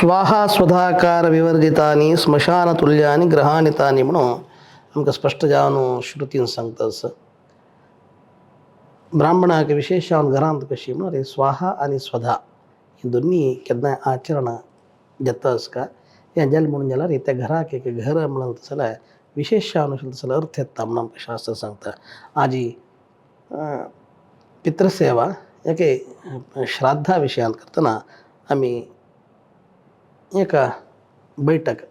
स्वाहा स्वधाकार विवर्जितानी स्मशान तुल्यानी ग्रहानितानी म्हणून आमकां स्पश्ट जावन श्रुतीन सांगता असं ब्राह्मणाक विशेष जावन घरांत कशी म्हणून स्वाहा आणि स्वधा ही दोन्ही केन्नाय आचरण जाता आसका हें जालें म्हणून जाल्यार त्या घराक एक घर म्हणून जाल्यार विशेष जावन जाल्यार अर्थ येता म्हणून आमकां शास्त्र सांगता. आजी पितृसेवा याके श्राद्धा विशयांत करतना आमी एका बैठक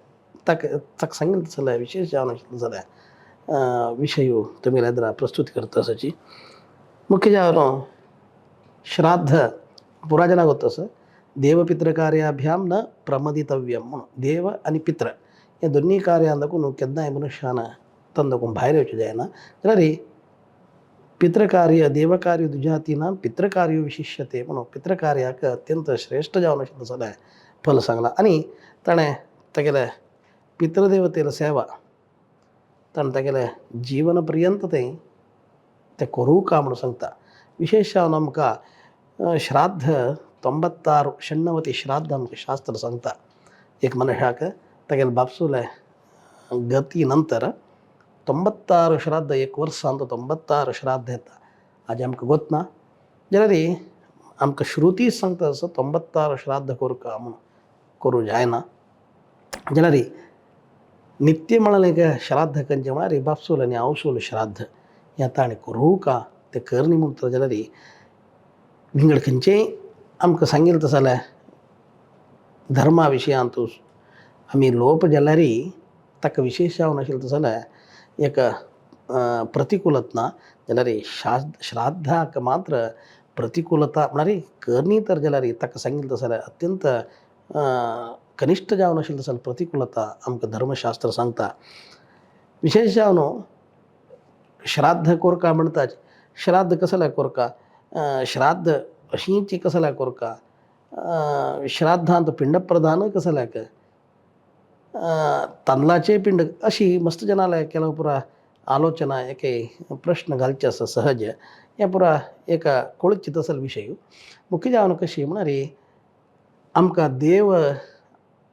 ताका सांगितलं जाल्यार विशेष जावन जाल्यार विशयो तुमी लायदरा प्रस्तुती करता आसाची मुख्य जावन श्राद्ध पुराजनाक वता देवपितृकार्याभ्याम न प्रमदितव्यम म्हणून देव आणि पित्र हे दोन्ही कार्यां लागून केन्नाय मनशान तांदून भायर येवचें जायना. जाल्यार पितृकार्य देवकार्य दुजातीनां पितृकार्य विशिश्यते म्हणून पितृकार्याक अत्यंत श्रेष्ठ जावन आशिल्लो जाल्यार फल सांगला. आनी ताणें तागेले पितृदेवतेला सेवा ताणें तागेले जीवन पर्यंत ते करूं म्हणून सांगता. विशेश जावन आमकां श्राद्ध 96 श्राद्ध आमकां शास्त्र सांगता. एक मनशाक तागेले बापसूले गती नंतर 96 श्राद्ध एक वर्सांत 96 श्राद्ध येता. आज आमकां गोतना जाल्यार आमकां श्रुती सांगता असो 96 श्राद्ध करूं म्हणून करूं जायना. जाल्यार नित्य म्हळ्यार एक श्राद्ध खंयचें म्हळ्यार बापसूल आनी आवसूल श्राद्ध हें ताणें करूं तें करनी म्हणटा जाल्यार विंगड खंयचेंय आमकां सांगिल्लें जाल्यार धर्मा विशयांत आमी लोप जाल्यार ताका विशेश जावन आशिल्लो जाल्यार एक प्रतिकूलता ना. जाल्यार श्राद्धाक मात्र प्रतिकूलता म्हळ्यार करनी तर जाल्यार ताका सांगिल्लें जाल्यार अत्यंत कनिश्ट जावन आशिल्लो जाल्यार प्रतिकूलता आमकां धर्मशास्त्र सांगता. विशेश जावन श्राद्ध कोरका म्हणटात श्राद्ध कसले कोरका श्राद्ध अशींच कसल्याक कोरका श्राद्धांत पिंड प्रदान कसल्याक तांदळाचे पिंड अशी मस्त जनाले केलो पुरा आलोचना एके प्रश्न घालचे आसा सहज हें पुरा एका कळचित आसले विशय. मुख्य जावन कशी म्हळ्यार आमकां देव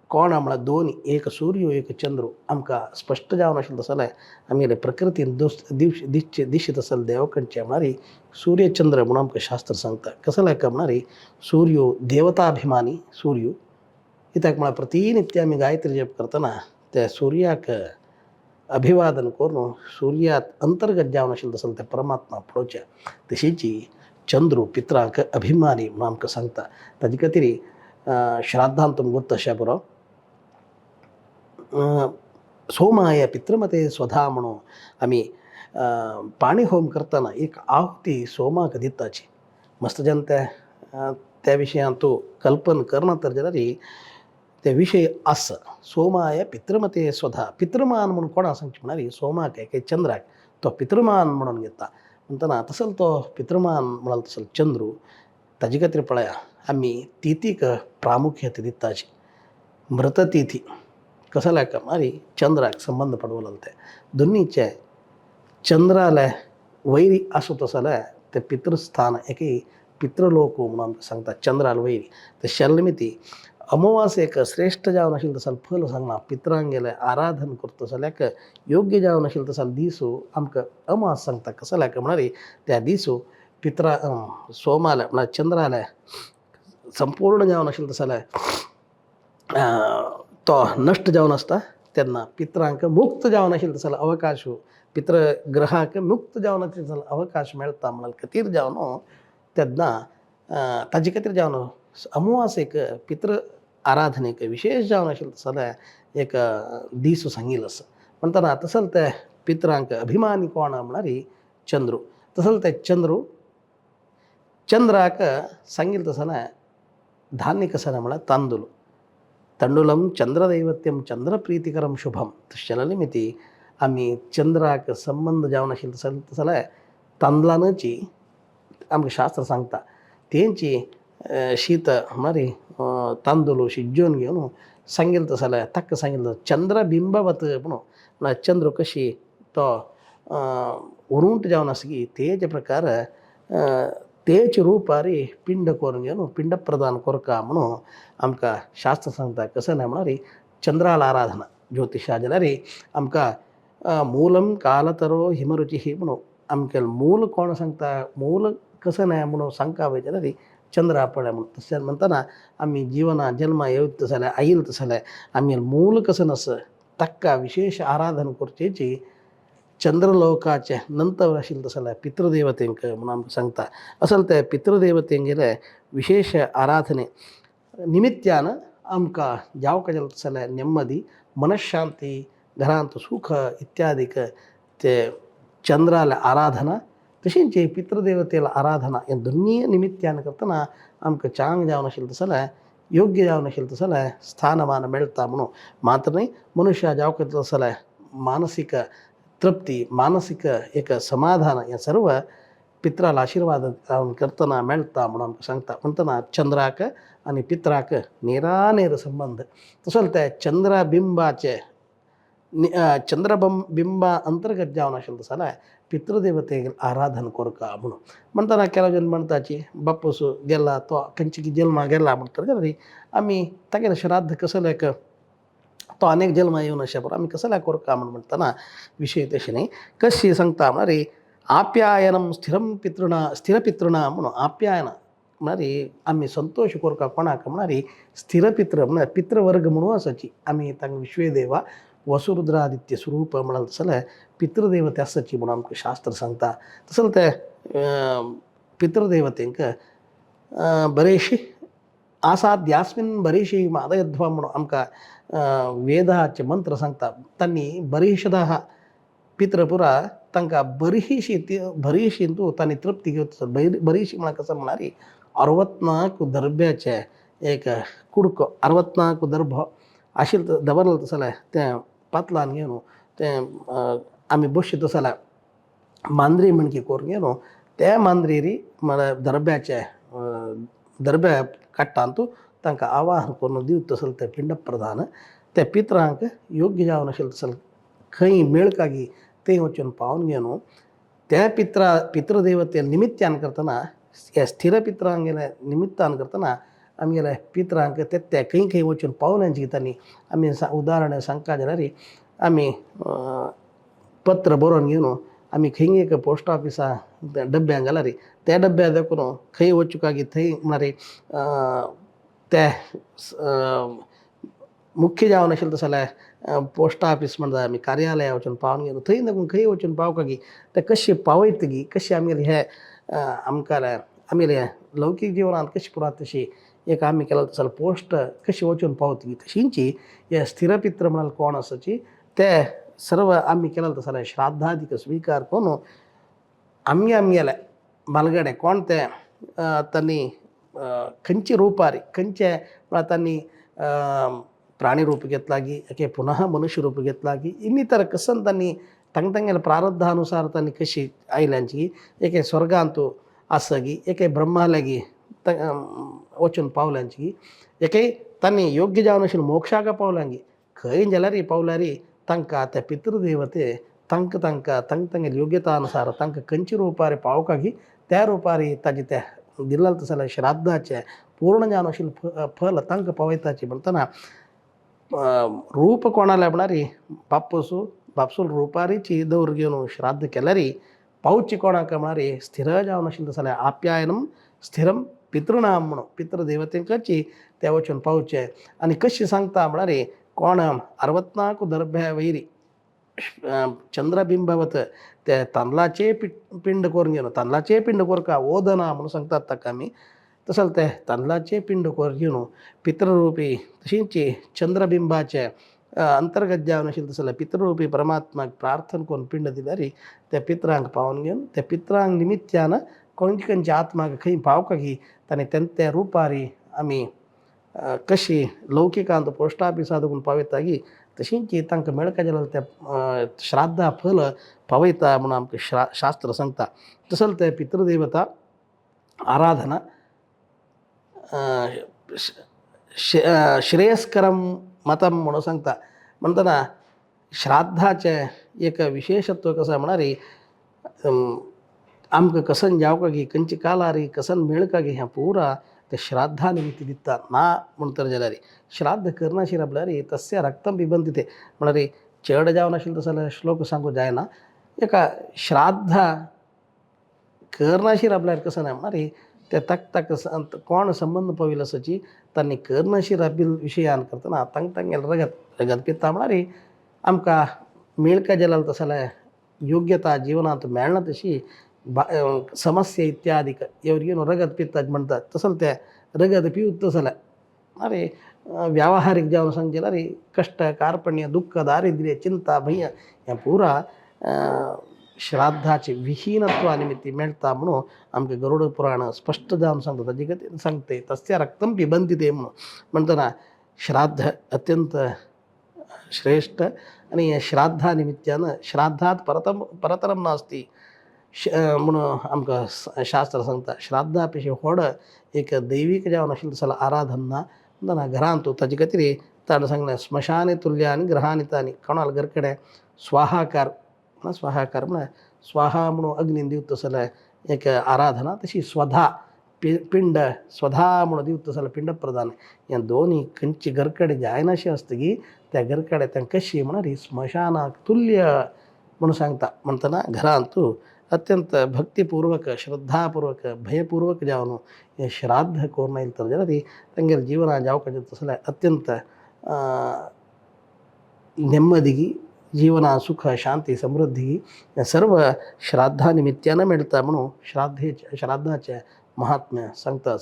कोण म्हळ्यार दोन एक सूर्य एक चंद्र आमकां स्पश्ट जावन आशिल्लो जाल्यार आमगेले प्रकृतीन दिश्टीत आसले देव खंयचे म्हळ्यार सूर्य चंद्र म्हणून आमकां शास्त्र सांगता. कसल्याक म्हळ्यार सूर्य देवताभिमानी सूर्य कित्याक म्हळ्यार प्रतिनित्य आमी गायत्री जप करतना त्या सूर्याक अभिवादन करून सूर्यात अंतर्गत जावन आशिल्लो जाल्यार त्या परमात्मा पळोवचे. तशीच चंद्र पित्रांक अभिमानी म्हणून आमकां सांगता. ताजे खातीर श्राद्धांत तुमकां तशें पुरो सोमाय पितृमते स्वधा म्हणून आमी पाणी होम करतना एक आहुती सोमाक दिताची. मस्त जन त्या विशयांत तूं कल्पन करना तर जाल्यार ते विशय आस सोमाय पितृमते स्वधा पितृमान म्हणून कोणाक सांगचें म्हळ्यार सोमाक एक चंद्राक तो पितृमान म्हणून घेता. म्हणटना तसलो तो पितृमान म्हळ्यार तसलो चंद्र ताजे खातीर पळया आमी तिथीक प्रामुख्यते दिताची. मृततिथी कसल्याक म्हळ्यार चंद्राक संबंध पडवलो ते दोनीचे चंद्राले वैरी आसूं जाल्यार ते पितृस्थान एक पितृलोक म्हणून सांगता. चंद्राल वैरी ते शल्मिती अमावासेक श्रेष्ठ जावन आशिल्लो जाल्यार फल सांगना. पितरांक गेले आराधन करता जाल्यार योग्य जावन आशिल्लो जाल्यार दिसू आमकां अमास सांगता. कसल्याक म्हळ्यार त्या दिसू पित्रा सोमाले म्हळ्यार चंद्राले संपूर्ण जावन आशिल्लो जाल्यार तो नश्ट जावन आसता तेन्ना पित्रांक मुक्त जावन आशिल्लो जाल्यार अवकाश पितृग्रहाक मुक्त जावन आशिल्लो जाल्यार अवकाश मेळटा म्हळ्यार खातीर जावन तेन्ना ताजे खातीर जावन अमावासेक पितृ आराधनेक विशेष जावन आशिल्लो जाल्यार एक दीस सांगिल्लो आसा. म्हणटना तसलो ते पित्रांक अभिमानी कोण म्हळ्यार चंद्र. तसलो ते चंद्राक सांगिल्लो जाल्यार धान्य कसं म्हळ्यार तांदूळ तंडुलम चंद्रदैवत्यम चंद्रप्रीतिकरम शुभम तशें आमी चंद्राक संबंध जावन आशिल्लो जाल्यार तांदळांची आमकां शास्त्र सांगता. तेंची शीत म्हळ्यार तांदूळ शिजोवन घेवन सांगिल्लो जाल्यार ताका सांगिल्लो चंद्रबिंबवत म्हणून म्हळ्यार चंद्र कशी तो उरूंट जावन आसा की तेजे प्रकार तेच रुपारी पिंड करून घेऊन पिंड प्रदान करका म्हणून आमकां शास्त्र सांगता. कसं नाही म्हणा रे, चंद्राला आराधना ज्योतिषा जाल्यार रे आमकां मूलम कालतरो हिमरुची ही म्हणून आमकां मूल कोण सांगता, मूल कसं नाही म्हणून सांगता वय जाल्यार रे चंद्र पळय म्हणून. तशें म्हणतना आमी जिवना जल्मा येयत जाल्यार आयिल्त जाल्यार आमी मूल कसं नस ताका विशेष आराधना करचेची. चंद्रलोकाचे नंतर आशिल्ले जाल्यार पितृदेवतेंक म्हणून आमकां सांगता. असल ते पितृदेवतेंगेले विशेष आराधने निमित्यान आमकां जावं जाल्यार नेಮ್ಮದಿ मनशांती घरांत सुख इत्यादीक ते चंद्राला आराधना तशींच पितृदेवतेला आराधना हे दोन्ही निमित्यान करतना आमकां चांग जावन आशिल्लें जाल्यार योग्य जावन आशिल्लें जाल्यार स्थानमान मेळटा म्हणून. मात्र न्ही मनुष्य जावं जाल्यार मानसीक तृप्ती मानसीक एक समाधान हे सर्व पित्राला आशीर्वाद करतना मेळटा म्हणून आमकां सांगता. म्हणटना चंद्राक आनी पित्राक नेरानेर संबंध. तसोच ते चंद्रबिंबाचे चंद्रबिंबा अंतर्गत जावन आशिल्लें जाल्यार पितृदेवतेक आराधना करता म्हणून. म्हणटना केलो जन म्हणटाची बापूस गेला तो खंयची जल्मा गेला म्हणटा जाल्यार आमी तागेलें श्राद्ध कसलें तो अनेक जल्मा येवन अशें बरो आमी कसलें करता म्हणटना विशय तशें न्ही. कशी सांगता म्हळ्यार आप्यायनम स्थिर पितृणा म्हणून आप्यायन म्हळ्यार आमी संतोश करता कोणाक म्हळ्यार स्थिर पित्र म्हळ्यार पितृवर्ग म्हणून आसाची. आमी तांकां विश्वेदेवा वसुरुद्रादित्य स्वरूप म्हणाल जाल्यार पितृदेवते आसाची म्हणून आमकां शास्त्र सांगता. तसले ते पितृदेवतेंक बरेचशी आसाद्यास्मिन बरीशी मादयध्वा म्हणून आमकां वेदाचे मंत्र सांगता. तांणी बरीचदां पितृपुरा तांकां बरीशी तूं तांणी तृप्ती घेवची. बरीशी म्हळ्यार कसं म्हळ्यार 64 दर्ब्याचे एक कुडको 64 दर्भ आशिल्लो दवरलो जाल्यार तें पातलान घेवन तें आमी बसयत जाल्यार मांद्री म्हणकी करून घेवन त्या मांद्रेरी म्हळ्यार दर्ब्या काडटान तूं तांकां आवाहन करून दिवता जाल्यार तें पिंड प्रधान त्या पित्रांक योग्य जावन आशिल्लें जाल्यार खंय मेळ कागी थंय वचून पावन घेवन त्या पितृदेवते निमित्यान करतना ह्या स्थिर पित्रांगेले निमित्तान करतना आमगेले पित्रांक ते खंय खंय वचून पावल्यांची तांणी आमी उदाहरण सांगता जाल्यार आमी पत्र बरोवन घेवन आमी खंय एक पोस्ट ऑफिसा डब्यांक जाल्यार त्या डब्या देखून खंय वचूं कागी थंय म्हळ्यार ते मुख्य जावन आशिल्लें जाल्यार पोस्ट ऑफिस म्हणटा आमी कार्यालया वचून पावन घेवन थंय देखून खंय वचून पावपाकी ते कशें पावयतगी कशें आमगेलें हें आमकां आमगेले लौकीक जिवनांत कशी पुरात तशी एक आमी केलो जाल्यार पोस्ट कशी वचून पावतली तशींची हे स्थिर पित्र म्हणाल कोण आसाची ते सर्व आमी केलो जाल्यार श्राद्धादीक स्विकार करून आमगेले बालगडे कोण ते तांणी खंयचे रुपारी खंयचे म्हळ्यार तांणी प्राणी रूप घेतलागी एके पुनः मनुष्य रूप घेतलागी ಇನ್ನಿತರ कसं तांणी तांगेल्या प्रारब्धानुसार तांणी कशी आयल्यांची एके स्वर्गांत आसगी एके ब्रह्मालागी वचून पावल्यांची एके तांणी योग्य जावन आशिल्लें मोक्षाक पावल्यांगी खंय जाल्यार पावल्यार तांकां ते पितृदेवते तांगेल्या योग्यता अनुसार तांकां खंयच्या रुपार पावकागी त्या रुपार ताजे ते दिल्लें जाल्यार श्राद्धाचे पूर्ण जावन आशिल्लें फल तांकां पावयताचें म्हणटना रूप कोणाल्या म्हळ्यार बापूसूल रुपारीची दवर घेवन श्राद्ध केल्यार पावची कोणाक म्हळ्यार स्थिर जावन आशिल्लें जाल्यार आप्यायनम स्थिरम पितृणाम म्हणून पितृदेवतेंकची ते वचून पावचे. आनी कशी सांगता म्हळ्यार कोण 64 दर्ब्या वयरी चंद्रबिंबवत ते तांदळाचे पिंड करून घेवन तांदळाचे पिंड करका ओदना म्हणून सांगतात ताका आमी. तसले ते तांदळाचे पिंड करून घेवन पितृरुपी तशींच चंद्रबिंबाचे अंतर्गत जावन आशिल्लें जाल्यार पितृरुपी परमात्माक प्रार्थना करून पिंड दिल्यार त्या पित्रांक पावन घेवन त्या पित्रांक निमित्यान खंयचे आत्माक खंय पावकागी तांणी त्या रुपारी आमी कशी लौकिकांत पोस्ट ऑफिसांत देखून पावयतागी तशींच तांकां मेळका जाल्यार त्या श्राद्धा फल पावयता म्हणून आमकां शास्त्र सांगता. तसले ते पितृदेवता आराधना श्रेयस्करम मतम म्हणून सांगता. म्हणटना श्राद्धाचे एक विशेषत्व कसं म्हळ्यार आमकां कसन जावका गी खंयची काला री कसन मेळका गी ह्या पुरा ते श्राद्धा निमित्त दिता ना म्हणतर जाल्यार श्राद्ध करनाशिर आपल्यार तस्य रक्तं पिबन्ति ते म्हळ्यार चड जावन आशिल्लें तसो जाल्यार श्लोक सांगूं जायना एका श्राद्ध करनाशिर आपल्यार कसं नाही म्हणारे त्या तक कोण संबंध पविलसची तांणी करनाशिर आपील विशयान करतना तांगेल रगत पिता म्हणारे आमकां मेळका जाल्यार तसो जाल्यार योग्यता जिवनांत मेळना तशी समस्या इत्यादीक एवरिगेन रगत पित्ता म्हणटात तसं त्या रगत पिवत तसं जाल्यार अरे व्यावहारिक जावन सांगचे अरे कष्ट कार्पण्य दुःख दारिद्र्य चिंता भय ह्या पुरा श्राद्धाचे विहीनत्वा निमित्त मेळटा म्हणून आमकां गरुड पुराण स्पश्ट जावन सांगता ताजे खातीर सांगते तस्य रक्तं पिबन्ति ते म्हणून म्हणटना श्राद्ध अत्यंत श्रेष्ठ आणि ह्या श्राद्धा निमित्तान श्राद्धात परतरम नास्ती म्हणून आमकां शास्त्र सांगता श्राद्धा पेक्षा व्हड एक दैवीक जावन आशिल्लें तसो आराधन ना म्हणटना घरांत ताजे खातीर ताणें सांगलें स्मशाने तुल्यानी ग्रहांनी तांणी कोणाल घर कडेन स्वाहाकार स्वाहाकार म्हळ्यार स्वाहा म्हणून अग्नीन दिवता तसो जाल्यार एक आराधना तशी स्वधा पिंड स्वधा म्हणून दिवता तसो जाल्यार पिंड प्रदान ह्या दोनी खंयची घरकडे जायनाशी आसतगी त्या घरकडे तांकां कशी म्हळ्यार ही स्मशानाक तुल्य म्हणून सांगता म्हणटना घरांत तूं अत्यंत भक्तीपूर्वक श्रद्धापूर्वक भयपूर्वक जावन हें श्राद्ध करून आयलें तर जाल्यार तांगेर जिवनां जावपाचें तसो जाल्यार अत्यंत नेಮ್ಮदिगी जीवना सुख शांती समृद्धी या सर्व श्राद्धा निमित्तानं मेळटा म्हणून श्राद्धाचें महात्म्य सांगता